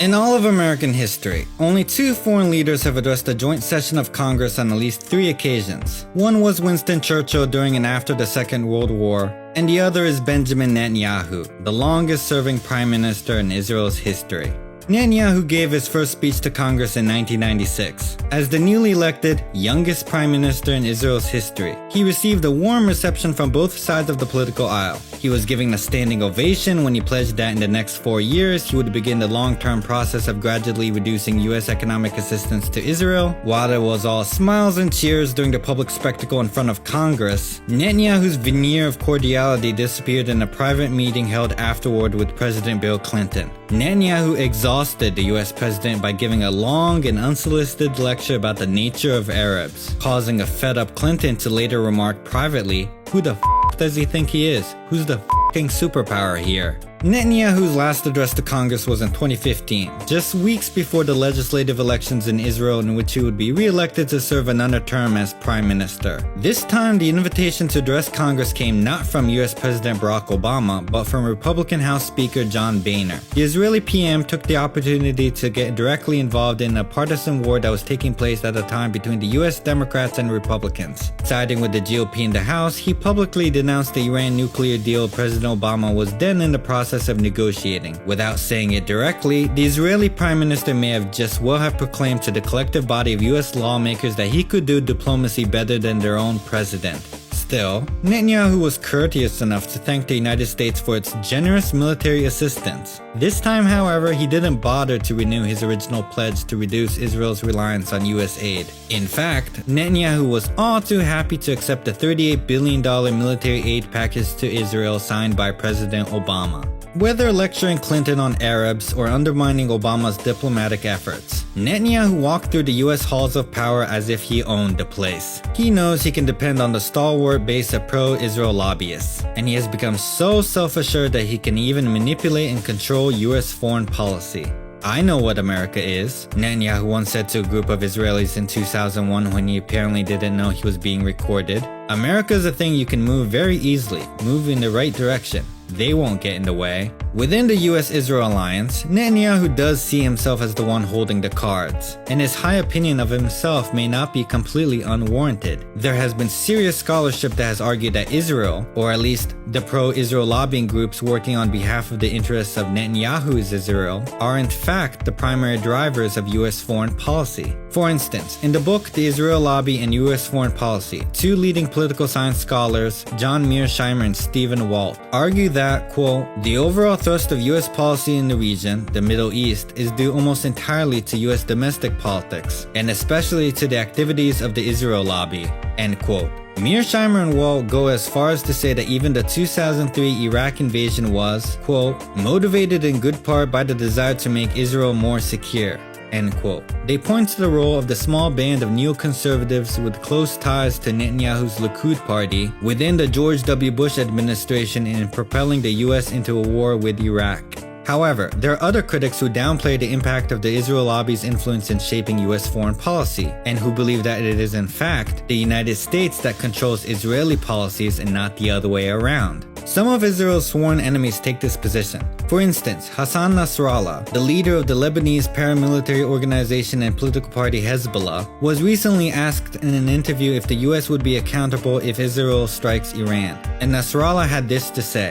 In all of American history, only 2 foreign leaders have addressed a joint session of Congress on at least 3 occasions. One was Winston Churchill during and after the Second World War, and the other is Benjamin Netanyahu, the longest-serving prime minister in Israel's history. Netanyahu gave his first speech to Congress in 1996. As the newly elected, youngest prime minister in Israel's history, he received a warm reception from both sides of the political aisle. He was given a standing ovation when he pledged that in the next 4 years he would begin the long-term process of gradually reducing US economic assistance to Israel. While there was all smiles and cheers during the public spectacle in front of Congress, Netanyahu's veneer of cordiality disappeared in a private meeting held afterward with President Bill Clinton. Netanyahu exhausted the US president by giving a long and unsolicited lecture about the nature of Arabs, causing a fed-up Clinton to later remark privately, "Who the f*** does he think he is? Who's the f***ing superpower here?" Netanyahu's last address to Congress was in 2015, just weeks before the legislative elections in Israel in which he would be re-elected to serve another term as prime minister. This time, the invitation to address Congress came not from US President Barack Obama, but from Republican House Speaker John Boehner. The Israeli PM took the opportunity to get directly involved in a partisan war that was taking place at the time between the US Democrats and Republicans. Siding with the GOP in the House, he publicly denounced the Iran nuclear deal President Obama was then in the process of negotiating. Without saying it directly, the Israeli Prime Minister may have just well have proclaimed to the collective body of US lawmakers that he could do diplomacy better than their own president. Still, Netanyahu was courteous enough to thank the United States for its generous military assistance. This time, however, he didn't bother to renew his original pledge to reduce Israel's reliance on US aid. In fact, Netanyahu was all too happy to accept the $38 billion military aid package to Israel signed by President Obama. Whether lecturing Clinton on Arabs or undermining Obama's diplomatic efforts, Netanyahu walked through the US halls of power as if he owned the place. He knows he can depend on the stalwart base of pro-Israel lobbyists, and he has become so self-assured that he can even manipulate and control US foreign policy. "I know what America is," Netanyahu once said to a group of Israelis in 2001 when he apparently didn't know he was being recorded. "America is a thing you can move very easily, move in the right direction. They won't get in the way." Within the US-Israel alliance, Netanyahu does see himself as the one holding the cards, and his high opinion of himself may not be completely unwarranted. There has been serious scholarship that has argued that Israel, or at least the pro-Israel lobbying groups working on behalf of the interests of Netanyahu's Israel, are in fact the primary drivers of US foreign policy. For instance, in the book The Israel Lobby and US Foreign Policy, 2 leading political science scholars, John Mearsheimer and Stephen Walt, argue that, quote, "the overall thrust of US policy in the region, the Middle East, is due almost entirely to US domestic politics, and especially to the activities of the Israel lobby," end quote. Mearsheimer and Walt go as far as to say that even the 2003 Iraq invasion was, quote, "motivated in good part by the desire to make Israel more secure," end quote. They point to the role of the small band of neoconservatives with close ties to Netanyahu's Likud party within the George W. Bush administration in propelling the US into a war with Iraq. However, there are other critics who downplay the impact of the Israel lobby's influence in shaping US foreign policy, and who believe that it is in fact the United States that controls Israeli policies and not the other way around. Some of Israel's sworn enemies take this position. For instance, Hassan Nasrallah, the leader of the Lebanese paramilitary organization and political party Hezbollah, was recently asked in an interview if the US would be accountable if Israel strikes Iran. And Nasrallah had this to say,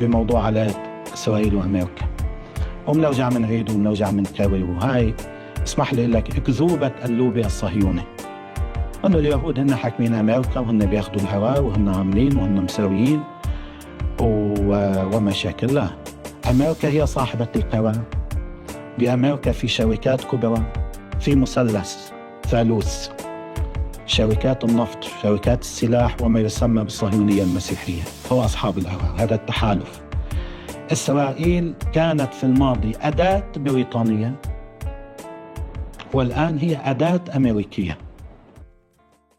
بموضوع علاقة إسرائيل وأمريكا ومنرجع منعيد ومنرجع منكرر وهاي اسمح لي لك أكذوبة اللوبي الصهيوني أنه اليهود هن حاكمين أمريكا وهن بياخدوا القرار وهن عاملين وهن مسويين ومشاكل. لا، أمريكا هي صاحبة القرار. بأمريكا في شركات كبرى، في مثلث ثالوث، شركات النفط، شركات السلاح، وما يسمى بالصهيونية المسيحية هو أصحاب القرار. هذا التحالف. إسرائيل كانت في الماضي أداة بريطانية والآن هي أداة أمريكية.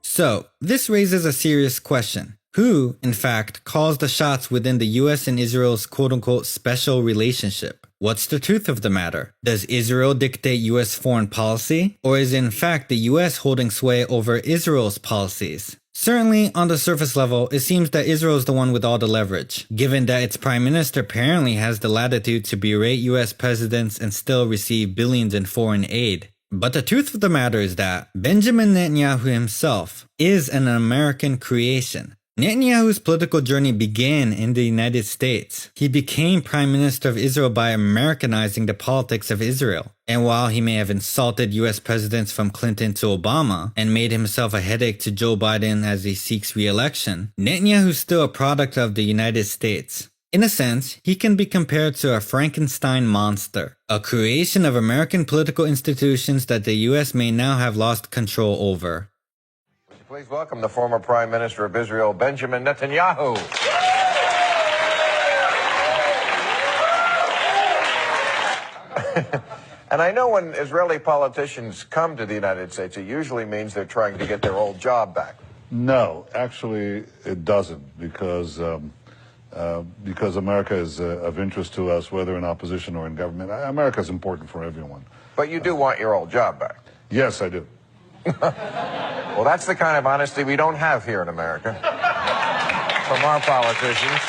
So, this raises a serious question. Who, in fact, calls the shots within the US and Israel's quote-unquote special relationship? What's the truth of the matter? Does Israel dictate US foreign policy? Or is in fact the US holding sway over Israel's policies? Certainly, on the surface level, it seems that Israel is the one with all the leverage, given that its prime minister apparently has the latitude to berate US presidents and still receive billions in foreign aid. But the truth of the matter is that Benjamin Netanyahu himself is an American creation. Netanyahu's political journey began in the United States. He became Prime Minister of Israel by Americanizing the politics of Israel. And while he may have insulted US presidents from Clinton to Obama and made himself a headache to Joe Biden as he seeks re-election, Netanyahu is still a product of the United States. In a sense, he can be compared to a Frankenstein monster, a creation of American political institutions that the US may now have lost control over. Please welcome the former Prime Minister of Israel, Benjamin Netanyahu. And I know when Israeli politicians come to the United States, it usually means they're trying to get their old job back. No, actually it doesn't, because America is of interest to us, whether in opposition or in government. America is important for everyone. But you do want your old job back? Yes, I do. Well, that's the kind of honesty we don't have here in America from our politicians.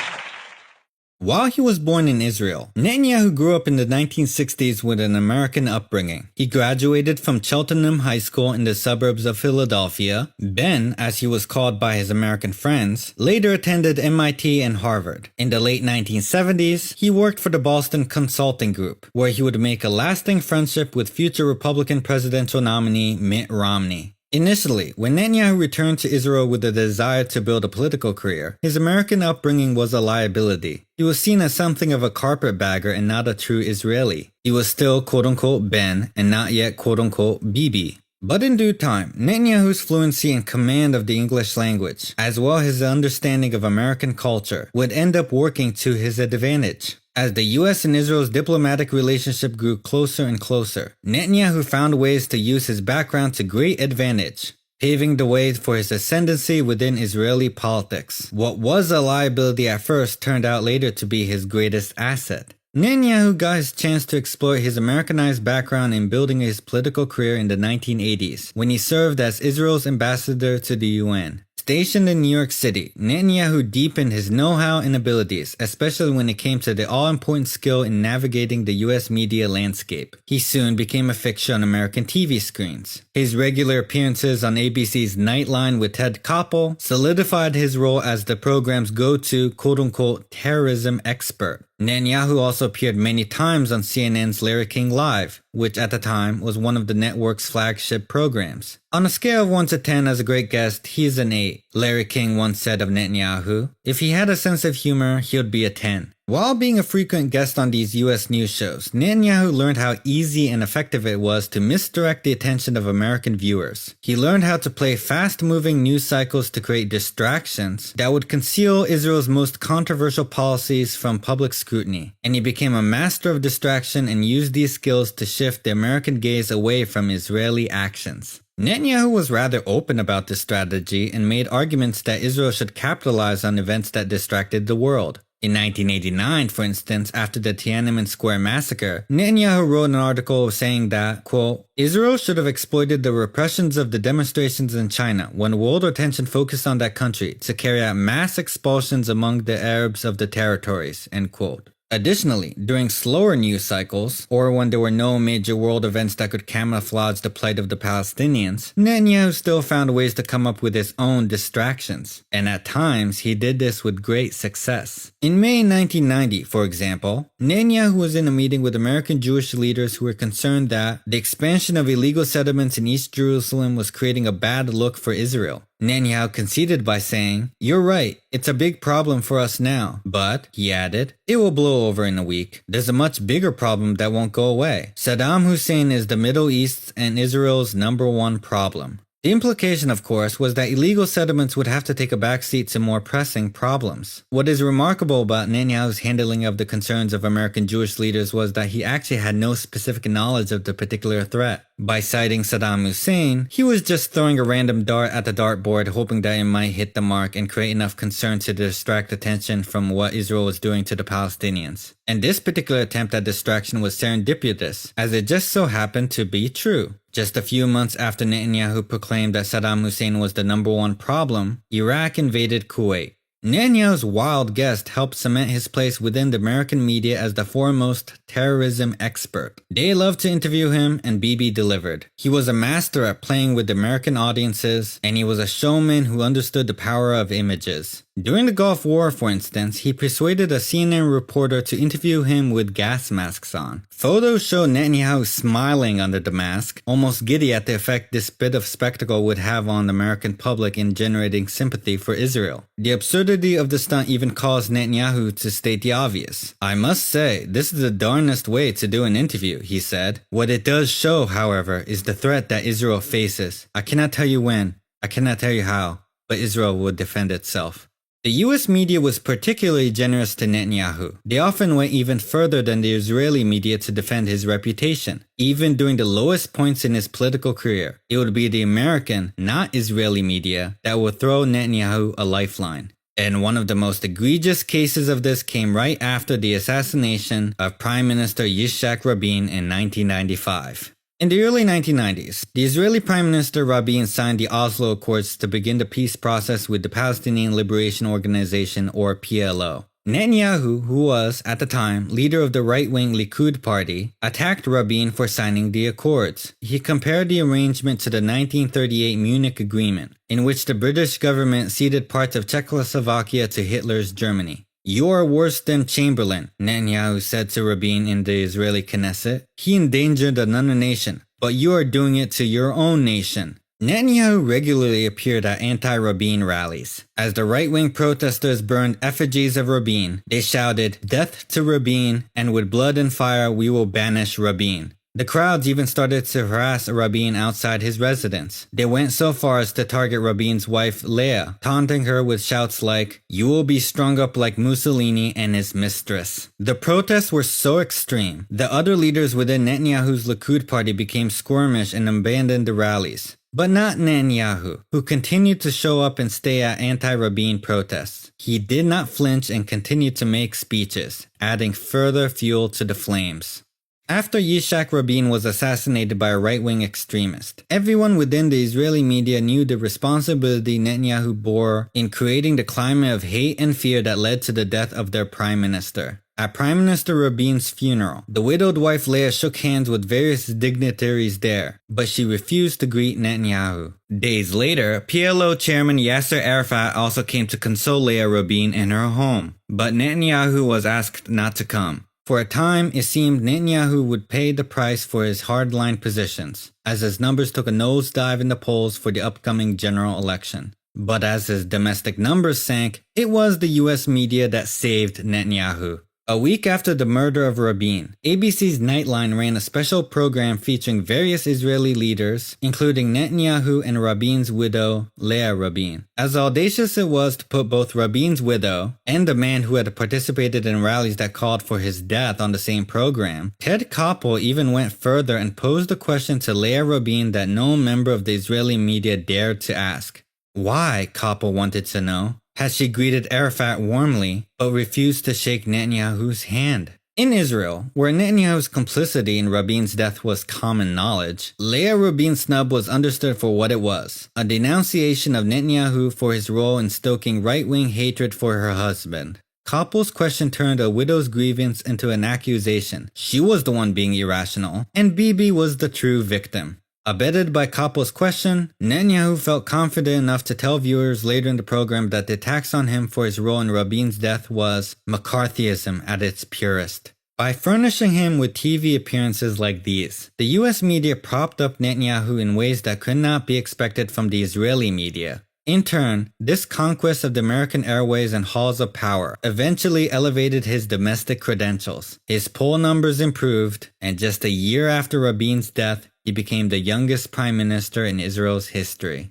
While he was born in Israel, Netanyahu grew up in the 1960s with an American upbringing. He graduated from Cheltenham High School in the suburbs of Philadelphia. Ben, as he was called by his American friends, later attended MIT and Harvard. In the late 1970s, he worked for the Boston Consulting Group, where he would make a lasting friendship with future Republican presidential nominee Mitt Romney. Initially, when Netanyahu returned to Israel with a desire to build a political career, his American upbringing was a liability. He was seen as something of a carpetbagger and not a true Israeli. He was still quote-unquote Ben and not yet quote-unquote Bibi. But in due time, Netanyahu's fluency and command of the English language, as well as his understanding of American culture, would end up working to his advantage. As the US and Israel's diplomatic relationship grew closer and closer, Netanyahu found ways to use his background to great advantage, paving the way for his ascendancy within Israeli politics. What was a liability at first turned out later to be his greatest asset. Netanyahu got his chance to exploit his Americanized background in building his political career in the 1980s, when he served as Israel's ambassador to the UN. Stationed in New York City, Netanyahu deepened his know-how and abilities, especially when it came to the all-important skill in navigating the US media landscape. He soon became a fixture on American TV screens. His regular appearances on ABC's Nightline with Ted Koppel solidified his role as the program's go-to quote-unquote terrorism expert. Netanyahu also appeared many times on CNN's Larry King Live, which at the time was one of the network's flagship programs. On a scale of 1 to 10 as a great guest, he's an 8. Larry King once said of Netanyahu, if he had a sense of humor, he would be a 10. While being a frequent guest on these US news shows, Netanyahu learned how easy and effective it was to misdirect the attention of American viewers. He learned how to play fast-moving news cycles to create distractions that would conceal Israel's most controversial policies from public scrutiny, and he became a master of distraction and used these skills to shift the American gaze away from Israeli actions. Netanyahu was rather open about this strategy and made arguments that Israel should capitalize on events that distracted the world. In 1989, for instance, after the Tiananmen Square massacre, Netanyahu wrote an article saying that, quote, Israel should have exploited the repressions of the demonstrations in China when world attention focused on that country to carry out mass expulsions among the Arabs of the territories, end quote. Additionally, during slower news cycles, or when there were no major world events that could camouflage the plight of the Palestinians, Netanyahu still found ways to come up with his own distractions, and at times he did this with great success. In May 1990, for example, Netanyahu was in a meeting with American Jewish leaders who were concerned that the expansion of illegal settlements in East Jerusalem was creating a bad look for Israel. Netanyahu conceded by saying, "You're right, it's a big problem for us now, but," he added, "it will blow over in a week. There's a much bigger problem that won't go away. Saddam Hussein is the Middle East's and Israel's #1 problem." The implication, of course, was that illegal settlements would have to take a backseat to more pressing problems. What is remarkable about Netanyahu's handling of the concerns of American Jewish leaders was that he actually had no specific knowledge of the particular threat. By citing Saddam Hussein, he was just throwing a random dart at the dartboard hoping that it might hit the mark and create enough concern to distract attention from what Israel was doing to the Palestinians. And this particular attempt at distraction was serendipitous, as it just so happened to be true. Just a few months after Netanyahu proclaimed that Saddam Hussein was the #1 problem, Iraq invaded Kuwait. Netanyahu's wild guess helped cement his place within the American media as the foremost terrorism expert. They loved to interview him, and Bibi delivered. He was a master at playing with American audiences, and he was a showman who understood the power of images. During the Gulf War, for instance, he persuaded a CNN reporter to interview him with gas masks on. Photos show Netanyahu smiling under the mask, almost giddy at the effect this bit of spectacle would have on the American public in generating sympathy for Israel. The absurdity of the stunt even caused Netanyahu to state the obvious. "I must say, this is the darnest way to do an interview," he said. "What it does show, however, is the threat that Israel faces. I cannot tell you when, I cannot tell you how, but Israel will defend itself." The US media was particularly generous to Netanyahu. They often went even further than the Israeli media to defend his reputation. Even during the lowest points in his political career, it would be the American, not Israeli media that would throw Netanyahu a lifeline. And one of the most egregious cases of this came right after the assassination of Prime Minister Yitzhak Rabin in 1995. In the early 1990s, the Israeli Prime Minister Rabin signed the Oslo Accords to begin the peace process with the Palestinian Liberation Organization, or PLO. Netanyahu, who was, at the time, leader of the right-wing Likud party, attacked Rabin for signing the accords. He compared the arrangement to the 1938 Munich Agreement, in which the British government ceded parts of Czechoslovakia to Hitler's Germany. "You are worse than Chamberlain," Netanyahu said to Rabin in the Israeli Knesset. "He endangered another nation, but you are doing it to your own nation." Netanyahu regularly appeared at anti-Rabin rallies. As the right-wing protesters burned effigies of Rabin, they shouted, "Death to Rabin, and with blood and fire we will banish Rabin." The crowds even started to harass Rabin outside his residence. They went so far as to target Rabin's wife Leah, taunting her with shouts like, "You will be strung up like Mussolini and his mistress." The protests were so extreme that other leaders within Netanyahu's Likud party became squirmish and abandoned the rallies. But not Netanyahu, who continued to show up and stay at anti-Rabin protests. He did not flinch and continued to make speeches, adding further fuel to the flames. After Yitzhak Rabin was assassinated by a right-wing extremist, everyone within the Israeli media knew the responsibility Netanyahu bore in creating the climate of hate and fear that led to the death of their prime minister. At Prime Minister Rabin's funeral, the widowed wife Leah shook hands with various dignitaries there, but she refused to greet Netanyahu. Days later, PLO chairman Yasser Arafat also came to console Leah Rabin in her home, but Netanyahu was asked not to come. For a time, it seemed Netanyahu would pay the price for his hardline positions, as his numbers took a nosedive in the polls for the upcoming general election. But as his domestic numbers sank, it was the US media that saved Netanyahu. A week after the murder of Rabin, ABC's Nightline ran a special program featuring various Israeli leaders, including Netanyahu and Rabin's widow, Leah Rabin. As audacious it was to put both Rabin's widow and the man who had participated in rallies that called for his death on the same program, Ted Koppel even went further and posed a question to Leah Rabin that no member of the Israeli media dared to ask. Why, Koppel wanted to know, had she greeted Arafat warmly, but refused to shake Netanyahu's hand? In Israel, where Netanyahu's complicity in Rabin's death was common knowledge, Leah Rabin's snub was understood for what it was, a denunciation of Netanyahu for his role in stoking right-wing hatred for her husband. Koppel's question turned a widow's grievance into an accusation. She was the one being irrational, and Bibi was the true victim. Abetted by Koppel's question, Netanyahu felt confident enough to tell viewers later in the program that the attacks on him for his role in Rabin's death was McCarthyism at its purest. By furnishing him with TV appearances like these, the US media propped up Netanyahu in ways that could not be expected from the Israeli media. In turn, this conquest of the American airways and halls of power eventually elevated his domestic credentials. His poll numbers improved, and just a year after Rabin's death, he became the youngest prime minister in Israel's history.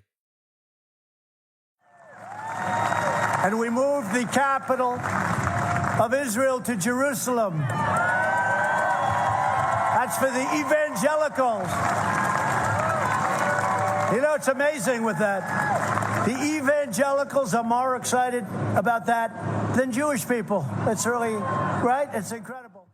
And we moved the capital of Israel to Jerusalem. That's for the evangelicals. You know, it's amazing with that. The evangelicals are more excited about that than Jewish people. It's really, right? It's incredible.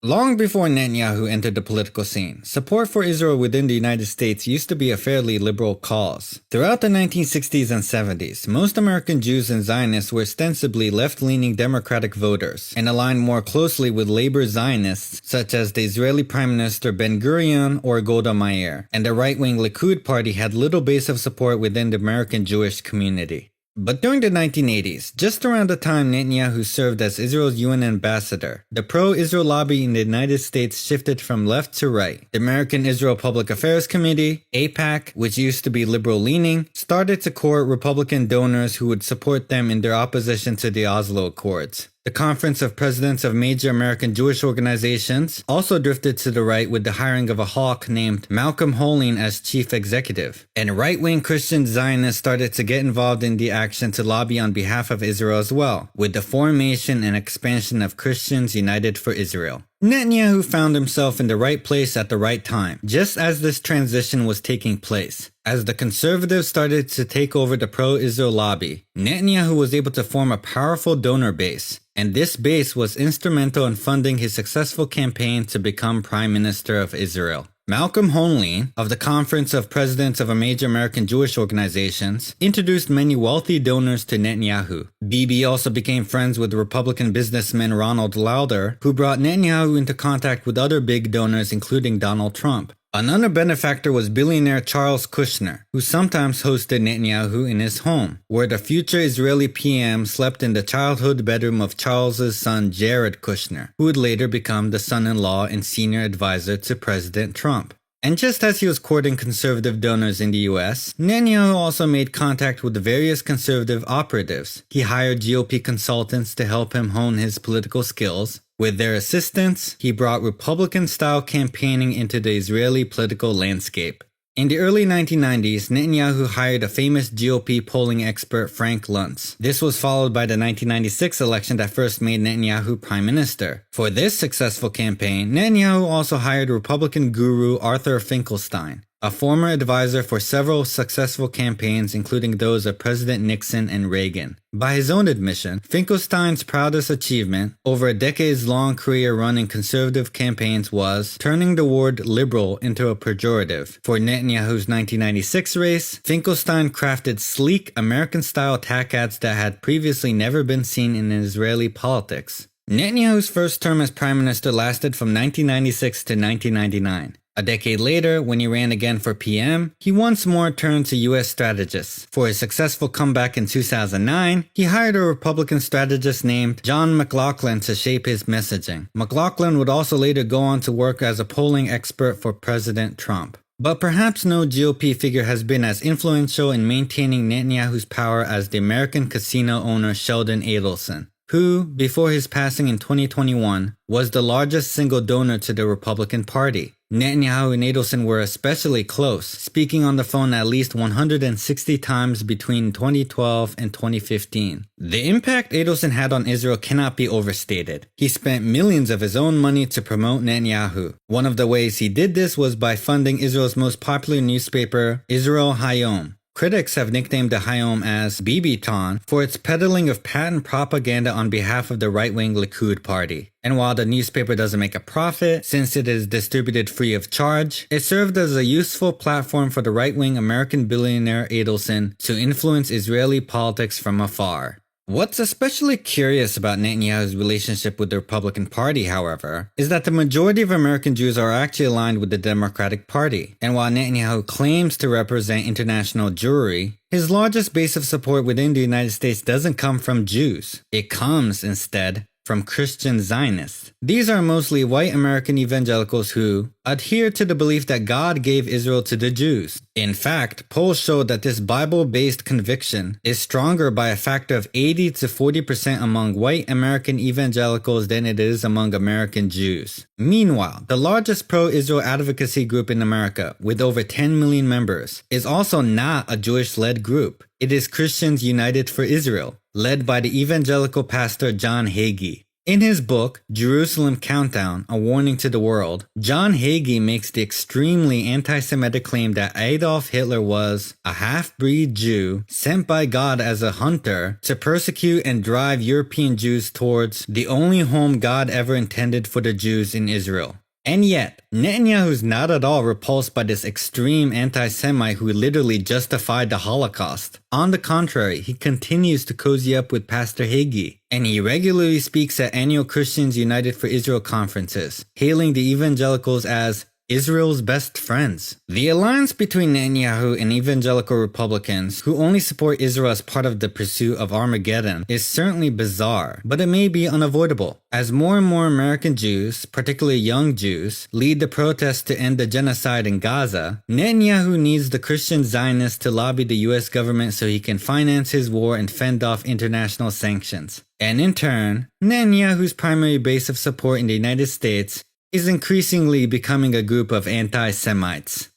Long before Netanyahu entered the political scene, support for Israel within the United States used to be a fairly liberal cause. Throughout the 1960s and 70s, most American Jews and Zionists were ostensibly left-leaning Democratic voters and aligned more closely with labor Zionists such as the Israeli Prime Minister Ben-Gurion or Golda Meir, and the right-wing Likud party had little base of support within the American Jewish community. But during the 1980s, just around the time Netanyahu served as Israel's UN ambassador, the pro-Israel lobby in the United States shifted from left to right. The American Israel Public Affairs Committee, AIPAC, which used to be liberal-leaning, started to court Republican donors who would support them in their opposition to the Oslo Accords. The Conference of Presidents of Major American Jewish Organizations also drifted to the right with the hiring of a hawk named Malcolm Hoenlein as chief executive. And right-wing Christian Zionists started to get involved in the action to lobby on behalf of Israel as well, with the formation and expansion of Christians United for Israel. Netanyahu found himself in the right place at the right time, just as this transition was taking place. As the conservatives started to take over the pro-Israel lobby, Netanyahu was able to form a powerful donor base, and this base was instrumental in funding his successful campaign to become Prime Minister of Israel. Malcolm Hoenlein, of the Conference of Presidents of Major American Jewish Organizations, introduced many wealthy donors to Netanyahu. Bibi also became friends with Republican businessman Ronald Lauder, who brought Netanyahu into contact with other big donors including Donald Trump. Another benefactor was billionaire Charles Kushner, who sometimes hosted Netanyahu in his home, where the future Israeli PM slept in the childhood bedroom of Charles's son Jared Kushner, who would later become the son-in-law and senior advisor to President Trump. And just as he was courting conservative donors in the US, Netanyahu also made contact with various conservative operatives. He hired GOP consultants to help him hone his political skills. With their assistance, he brought Republican-style campaigning into the Israeli political landscape. In the early 1990s, Netanyahu hired a famous GOP polling expert Frank Luntz. This was followed by the 1996 election that first made Netanyahu prime minister. For this successful campaign, Netanyahu also hired Republican guru Arthur Finkelstein, a former advisor for several successful campaigns including those of President Nixon and Reagan. By his own admission, Finkelstein's proudest achievement over a decades-long career running conservative campaigns was turning the word liberal into a pejorative. For Netanyahu's 1996 race, Finkelstein crafted sleek American-style attack ads that had previously never been seen in Israeli politics. Netanyahu's first term as prime minister lasted from 1996 to 1999. A decade later, when he ran again for PM, he once more turned to US strategists. For his successful comeback in 2009, he hired a Republican strategist named John McLaughlin to shape his messaging. McLaughlin would also later go on to work as a polling expert for President Trump. But perhaps no GOP figure has been as influential in maintaining Netanyahu's power as the American casino owner Sheldon Adelson, who, before his passing in 2021, was the largest single donor to the Republican Party. Netanyahu and Adelson were especially close, speaking on the phone at least 160 times between 2012 and 2015. The impact Adelson had on Israel cannot be overstated. He spent millions of his own money to promote Netanyahu. One of the ways he did this was by funding Israel's most popular newspaper, Israel Hayom. Critics have nicknamed the Hayom as Bibiton for its peddling of patent propaganda on behalf of the right-wing Likud party. And while the newspaper doesn't make a profit, since it is distributed free of charge, it served as a useful platform for the right-wing American billionaire Adelson to influence Israeli politics from afar. What's especially curious about Netanyahu's relationship with the Republican Party, however, is that the majority of American Jews are actually aligned with the Democratic Party. And while Netanyahu claims to represent international Jewry, his largest base of support within the United States doesn't come from Jews. It comes, instead, from Christian Zionists. These are mostly white American evangelicals who adhere to the belief that God gave Israel to the Jews. In fact, polls show that this Bible-based conviction is stronger by a factor of 80 to 40% among white American evangelicals than it is among American Jews. Meanwhile, the largest pro-Israel advocacy group in America, with over 10 million members, is also not a Jewish-led group. It is Christians United for Israel, led by the evangelical pastor John Hagee. In his book, Jerusalem Countdown, A Warning to the World, John Hagee makes the extremely anti-Semitic claim that Adolf Hitler was a half-breed Jew sent by God as a hunter to persecute and drive European Jews towards the only home God ever intended for the Jews in Israel. And yet, Netanyahu's not at all repulsed by this extreme anti-Semite who literally justified the Holocaust. On the contrary, he continues to cozy up with Pastor Hagee, and he regularly speaks at annual Christians United for Israel conferences, hailing the evangelicals as Israel's best friends. The alliance between Netanyahu and evangelical Republicans, who only support Israel as part of the pursuit of Armageddon, is certainly bizarre, but it may be unavoidable. As more and more American Jews, particularly young Jews, lead the protests to end the genocide in Gaza, Netanyahu needs the Christian Zionists to lobby the US government so he can finance his war and fend off international sanctions. And in turn, Netanyahu's primary base of support in the United States is increasingly becoming a group of anti-Semites.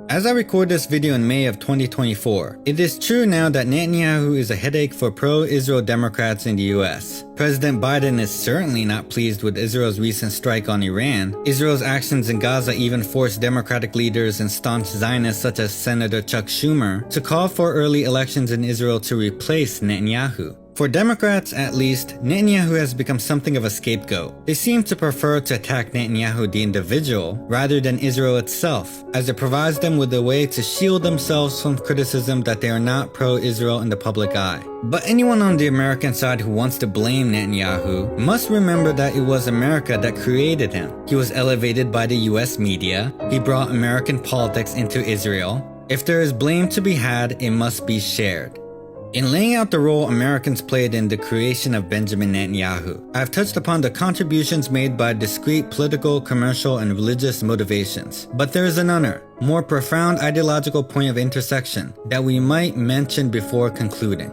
As I record this video in May of 2024, it is true now that Netanyahu is a headache for pro-Israel Democrats in the US. President Biden is certainly not pleased with Israel's recent strike on Iran. Israel's actions in Gaza even forced Democratic leaders and staunch Zionists such as Senator Chuck Schumer to call for early elections in Israel to replace Netanyahu. For Democrats, at least, Netanyahu has become something of a scapegoat. They seem to prefer to attack Netanyahu the individual rather than Israel itself, as it provides them with a way to shield themselves from criticism that they are not pro-Israel in the public eye. But anyone on the American side who wants to blame Netanyahu must remember that it was America that created him. He was elevated by the US media. He brought American politics into Israel. If there is blame to be had, it must be shared. In laying out the role Americans played in the creation of Benjamin Netanyahu, I have touched upon the contributions made by discrete political, commercial, and religious motivations. But there is another, more profound ideological point of intersection that we might mention before concluding.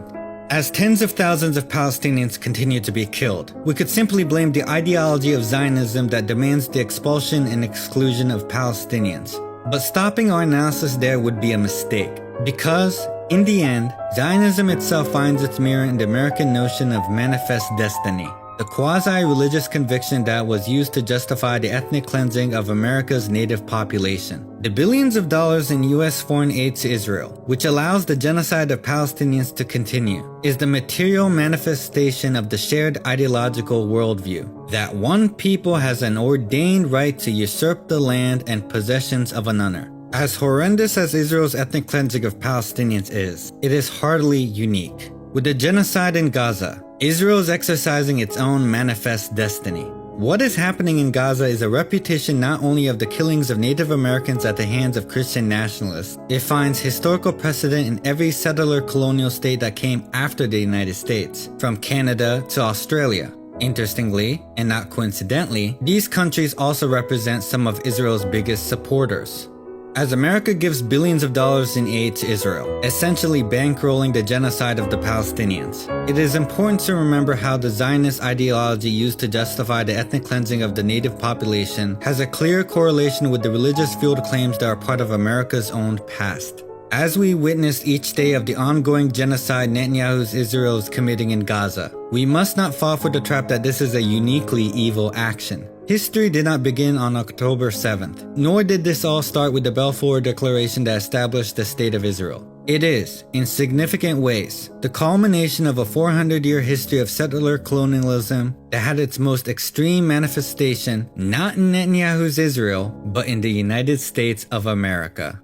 As tens of thousands of Palestinians continue to be killed, we could simply blame the ideology of Zionism that demands the expulsion and exclusion of Palestinians. But stopping our analysis there would be a mistake, because in the end, Zionism itself finds its mirror in the American notion of manifest destiny, the quasi-religious conviction that was used to justify the ethnic cleansing of America's native population. The billions of dollars in US foreign aid to Israel, which allows the genocide of Palestinians to continue, is the material manifestation of the shared ideological worldview that one people has an ordained right to usurp the land and possessions of another. As horrendous as Israel's ethnic cleansing of Palestinians is, it is hardly unique. With the genocide in Gaza, Israel is exercising its own manifest destiny. What is happening in Gaza is a repetition not only of the killings of Native Americans at the hands of Christian nationalists, it finds historical precedent in every settler colonial state that came after the United States, from Canada to Australia. Interestingly, and not coincidentally, these countries also represent some of Israel's biggest supporters. As America gives billions of dollars in aid to Israel, essentially bankrolling the genocide of the Palestinians, it is important to remember how the Zionist ideology used to justify the ethnic cleansing of the native population has a clear correlation with the religious field claims that are part of America's own past. As we witness each day of the ongoing genocide Netanyahu's Israel is committing in Gaza, we must not fall for the trap that this is a uniquely evil action. History did not begin on October 7th, nor did this all start with the Balfour Declaration that established the State of Israel. It is, in significant ways, the culmination of a 400-year history of settler colonialism that had its most extreme manifestation not in Netanyahu's Israel, but in the United States of America.